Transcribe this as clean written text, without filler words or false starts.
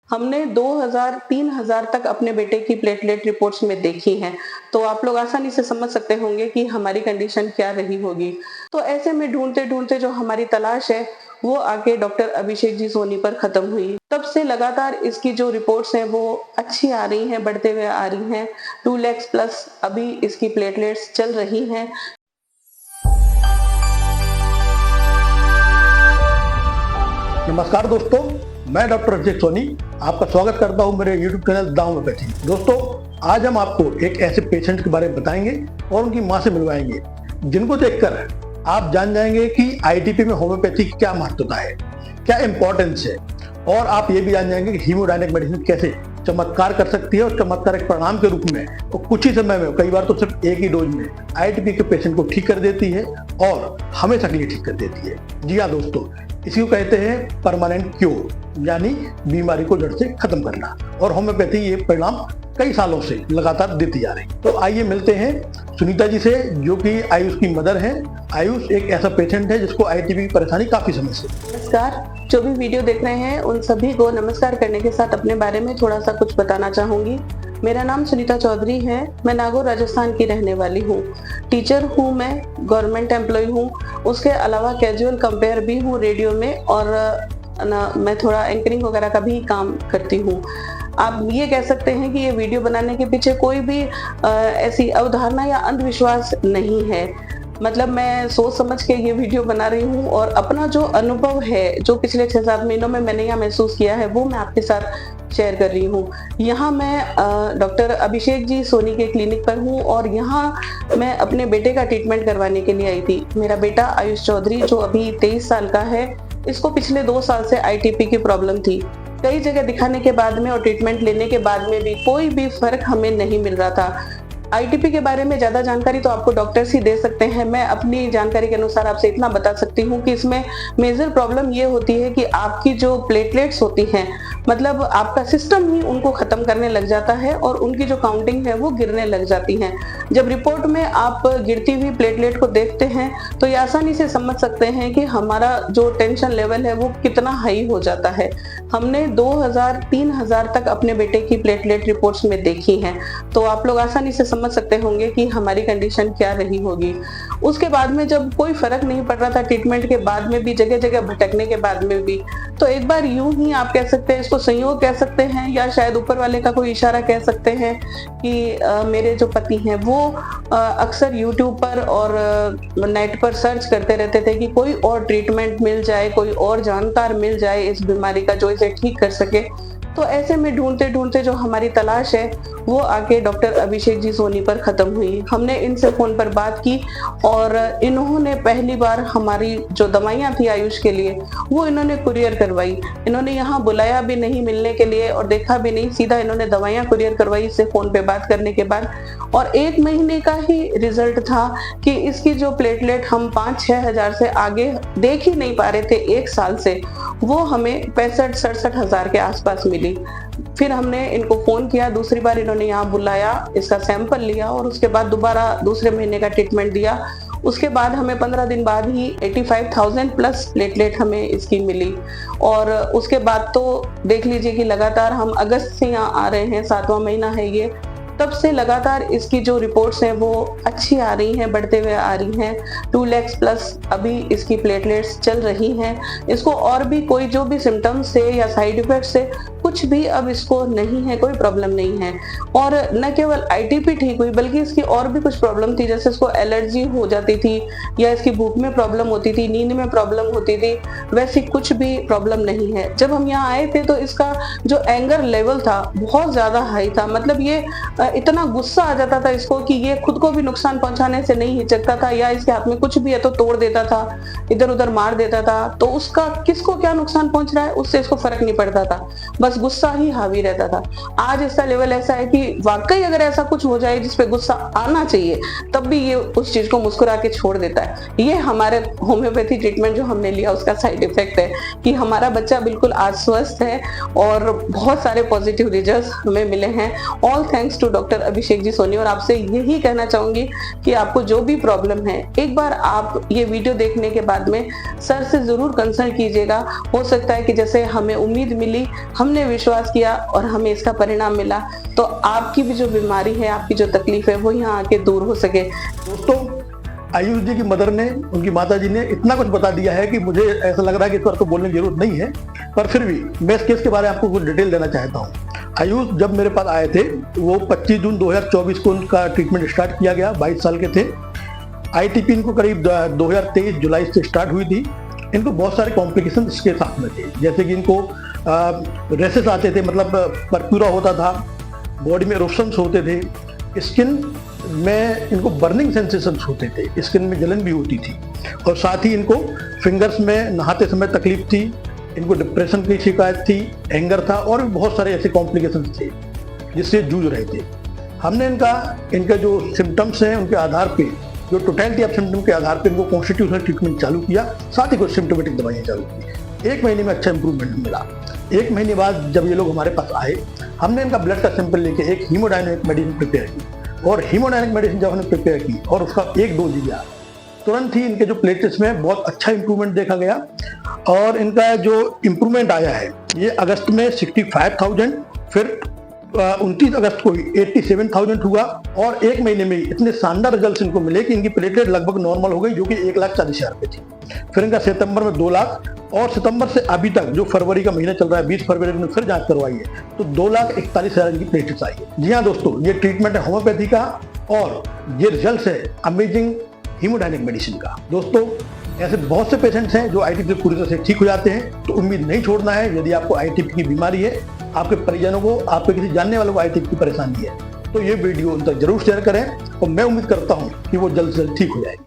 हमने 2000-3000 तक अपने बेटे की प्लेटलेट रिपोर्ट्स में देखी हैं, तो आप लोग आसानी से समझ सकते होंगे कि हमारी कंडीशन क्या रही होगी। तो ऐसे में ढूँढते-ढूँढते जो हमारी तलाश है, वो आके डॉक्टर अभिषेक जी सोनी पर खत्म हुई। तब से लगातार इसकी जो रिपोर्ट्स हैं वो अच्छी आ रही हैं, बढ़ते हुए आ रही हैं। 2 लाख प्लस अभी इसकी प्लेटलेट्स चल रही हैं। नमस्कार दोस्तों, मैं डॉक्टर अभिषेक सोनी आपका स्वागत करता हूं मेरे YouTube चैनल द होम्योपैथी। दोस्तों, आज हम आपको एक ऐसे पेशेंट के बारे में बताएंगे और उनकी मां से मिलवाएंगे जिनको देखकर आप जान जाएंगे कि ITP में होम्योपैथी की क्या महत्वता है, क्या इंपॉर्टेंस है, और आप ये भी जान जाएंगे कि हीमोडायनेमिक मेडिसिन कैसे चमत्कार कर सकती है और चमत्कारिक परिणाम के रूप में और कुछ ही समय में, कई बार तो सिर्फ एक ही डोज में ITP के पेशेंट को ठीक कर देती है और हमेशा के लिए ठीक कर देती है। जी हाँ दोस्तों, इसी को कहते हैं परमानेंट क्योर, यानी बीमारी को जड़ से खत्म करना। और होम्योपैथी ये परिणाम कई सालों से लगातार देती जा रही। तो आइए मिलते हैं सुनीता जी से, जो कि आयुष की मदर हैं। आयुष एक ऐसा पेशेंट है जिसको ITP की परेशानी काफी समय से। नमस्कार, जो भी वीडियो देख रहे हैं उन सभी को नमस्कार करने के साथ अपने बारे में थोड़ा सा कुछ बताना चाहूंगी। मेरा नाम सुनीता चौधरी है, मैं नागौर राजस्थान की रहने वाली हूँ। टीचर हूँ, मैं गवर्नमेंट एम्प्लॉय हूँ, उसके अलावा कैजुअल कंपेयर भी हूँ रेडियो में, और मैं थोड़ा एंकरिंग वगैरह का भी काम करती हूँ। आप ये कह सकते हैं कि ये वीडियो बनाने के पीछे कोई भी ऐसी अवधारणा या अंधविश्वास नहीं है। मतलब मैं सोच समझ के ये वीडियो बना रही हूँ और अपना जो अनुभव है, जो पिछले 6-7 महीनों में मैंने यहाँ महसूस किया है, वो मैं आपके साथ शेयर कर रही हूँ। यहाँ मैं डॉक्टर अभिषेक जी सोनी के क्लिनिक पर हूँ और यहाँ मैं अपने बेटे का ट्रीटमेंट करवाने के लिए आई थी। मेरा बेटा आयुष चौधरी, जो अभी 23 साल का है, इसको पिछले 2 साल से ITP की प्रॉब्लम थी। कई जगह दिखाने के बाद में और ट्रीटमेंट लेने के बाद में भी कोई भी फर्क हमें नहीं मिल रहा था। ITP के बारे में ज्यादा जानकारी तो आपको डॉक्टर्स ही दे सकते हैं। मैं अपनी जानकारी के अनुसार आपसे इतना बता सकती हूँ कि इसमें मेजर प्रॉब्लम ये होती है कि आपकी जो प्लेटलेट्स होती हैं, मतलब आपका सिस्टम ही उनको खत्म करने लग जाता है और उनकी जो काउंटिंग है वो गिरने लग जाती है। जब रिपोर्ट में आप गिरती हुई प्लेटलेट को देखते हैं तो ये आसानी से समझ सकते हैं कि हमारा जो टेंशन लेवल है वो कितना हाई हो जाता है। हमने 2000-3000 तक अपने बेटे की प्लेटलेट रिपोर्ट्स में देखी हैं, तो आप लोग आसानी से समझ सकते होंगे कि हमारी कंडीशन क्या रही होगी। उसके बाद में जब कोई फर्क नहीं पड़ रहा था, ट्रीटमेंट के बाद में भी, जगह जगह भटकने के बाद में भी, तो एक बार यूं ही आप कह सकते हैं, इसको संयोग कह सकते हैं या शायद ऊपर वाले का कोई इशारा कह सकते हैं कि मेरे जो पति हैं वो अक्सर यूट्यूब पर और नेट पर सर्च करते रहते थे कि कोई और ट्रीटमेंट मिल जाए, कोई और जानकार मिल जाए इस बीमारी का जो इसे ठीक कर सके। तो ऐसे में ढूंढते ढूंढते जो हमारी तलाश है वो आके डॉक्टर अभिषेक जी सोनी पर खत्म हुई। हमने इनसे फोन पर बात की और इन्होंने पहली बार हमारी जो दवाइयाँ थी आयुष के लिए वो इन्होंने कुरियर करवाई। इन्होंने यहाँ बुलाया भी नहीं मिलने के लिए और देखा भी नहीं, सीधा इन्होंने दवाइयाँ कुरियर करवाई इससे फोन पे बात करने के बाद। और 1 महीने का ही रिजल्ट था कि इसकी जो प्लेटलेट हम 5-6 हजार से आगे देख ही नहीं पा रहे थे 1 साल से, वो हमें 65-67 हजार के आसपास मिली। फिर हमने इनको फोन किया, दूसरी बार इन्होंने यहाँ बुलाया, इसका सैंपल लिया और उसके बाद दोबारा दूसरे महीने का ट्रीटमेंट दिया। उसके बाद हमें 15 दिन बाद ही 85,000 प्लस प्लेटलेट हमें इसकी मिली। और उसके बाद तो देख लीजिए कि लगातार हम अगस्त से यहाँ आ रहे हैं, 7वां महीना है ये, तब से लगातार इसकी जो रिपोर्ट्स हैं वो अच्छी आ रही हैं, बढ़ते हुए आ रही हैं। 2 लाख प्लस अभी इसकी प्लेटलेट्स चल रही हैं। इसको और भी कोई जो भी सिम्टम्स से या साइड इफेक्ट से कुछ भी अब इसको नहीं है, कोई प्रॉब्लम नहीं है। और न केवल ITP ठीक हुई बल्कि इसकी और भी कुछ प्रॉब्लम थी, जैसे इसको एलर्जी हो जाती थी या इसकी भूख में प्रॉब्लम होती थी, नींद में प्रॉब्लम होती थी, वैसी कुछ भी प्रॉब्लम नहीं है। जब हम यहाँ आए थे तो इसका जो एंगर लेवल था बहुत ज्यादा हाई था। मतलब ये इतना गुस्सा आ जाता था इसको कि ये खुद को भी नुकसान पहुंचाने से नहीं हिचकता था, या इसके हाथ में कुछ भी है तो तोड़ देता था, इधर उधर मार देता था। तो उसका किसको क्या नुकसान पहुंच रहा है उससे इसको फर्क नहीं पड़ता था, बस गुस्सा ही हावी रहता था। आज इसका लेवल ऐसा है कि वाकई अगर ऐसा कुछ हो जाए जिसपे गुस्सा आना चाहिए तब भी ये उस चीज को मुस्कुरा के छोड़ देता है। ये हमारे होम्योपैथी ट्रीटमेंट जो हमने लिया उसका साइड इफेक्ट है कि हमारा बच्चा बिल्कुल आज स्वस्थ है और बहुत सारे पॉजिटिव रिजल्ट हमें मिले हैं। All thanks to doctor Abhishek ji Soni. और आपसे यही कहना चाहूंगी कि आपको जो भी प्रॉब्लम है, एक बार आप ये वीडियो देखने के बाद में सर से जरूर कंसल्ट कीजिएगा। हो सकता है कि जैसे हमें उम्मीद मिली, हमने हमने विश्वास किया और हमें इसका परिणाम मिला, तो आपकी भी जो बीमारी है, आपकी जो तकलीफ है, वो यहाँ आके दूर हो सके। दोस्तों, आयुष जी की मदर ने, उनकी माता जी ने इतना कुछ बता दिया है कि मुझे ऐसा लग रहा है कि इस पर तो बोलने की जरूरत नहीं है, पर फिर भी मैं इस केस के बारे में आपको कुछ डिटेल देना चाहता हूँ। आयुष जब मेरे पास आए थे, वो 25 जून 2024 को उनका ट्रीटमेंट स्टार्ट किया गया। 22 साल के थे। ITP इनको करीब 2023 जुलाई से स्टार्ट हुई थी। इनको बहुत सारे कॉम्प्लिकेशन इसके साथ में थे, जैसे कि इनको रेसेस आते थे, मतलब परप्यूरा होता था, बॉडी में इरोशंस होते थे, स्किन में इनको बर्निंग सेंसेशंस होते थे, स्किन में जलन भी होती थी, और साथ ही इनको फिंगर्स में नहाते समय तकलीफ थी, इनको डिप्रेशन की शिकायत थी, एंगर था, और भी बहुत सारे ऐसे कॉम्प्लिकेशंस थे जिससे जूझ रहे थे। हमने इनका जो सिम्टम्स हैं उनके आधार पे, जो टोटलिटी ऑफ सिम्टम के आधार पे इनको कॉन्स्टिट्यूशनल ट्रीटमेंट चालू किया, साथ ही कुछ सिम्टोमेटिक दवाइयाँ चालू की। 1 महीने में अच्छा इंप्रूवमेंट मिला। 1 महीने बाद जब ये लोग हमारे पास आए, हमने इनका ब्लड का सैंपल लेके एक हीमोडायनेमिक मेडिसिन प्रिपेयर की, और हीमोडायनेमिक मेडिसिन जब हमने प्रिपेयर की और उसका 1 डोज लिया, तुरंत ही इनके जो प्लेटलेट्स में बहुत अच्छा इंप्रूवमेंट देखा गया। और इनका जो इंप्रूवमेंट आया है, ये अगस्त में 65,000, फिर 29 अगस्त को 87,000 हुआ, और 1 महीने में इतने शानदार रिजल्ट्स इनको मिले कि इनकी प्लेटलेट लगभग नॉर्मल हो गई, जो कि 1,40,000 पे थी। फिर इनका सितंबर में 2 लाख, और सितंबर से अभी तक जो फरवरी का महीना चल रहा है, 20 फरवरी में फिर जांच करवाई है, तो 2,41,000 इनकी प्लेटलेट्स आई है। जी हाँ दोस्तों, ये ट्रीटमेंट है होम्योपैथी का, और ये रिजल्ट है अमेजिंग हीमोडायनेमिक मेडिसिन का। दोस्तों, ऐसे बहुत से पेशेंट्स हैं जो ITP से पूरी तरह से ठीक हो जाते हैं, तो उम्मीद नहीं छोड़ना है। यदि आपको ITP की बीमारी है, आपके परिजनों को, आपके किसी जानने वालों को ITP की परेशानी है, तो ये वीडियो उन तक जरूर शेयर करें, और मैं उम्मीद करता हूँ कि वो जल्द से जल्द ठीक हो जाएगी।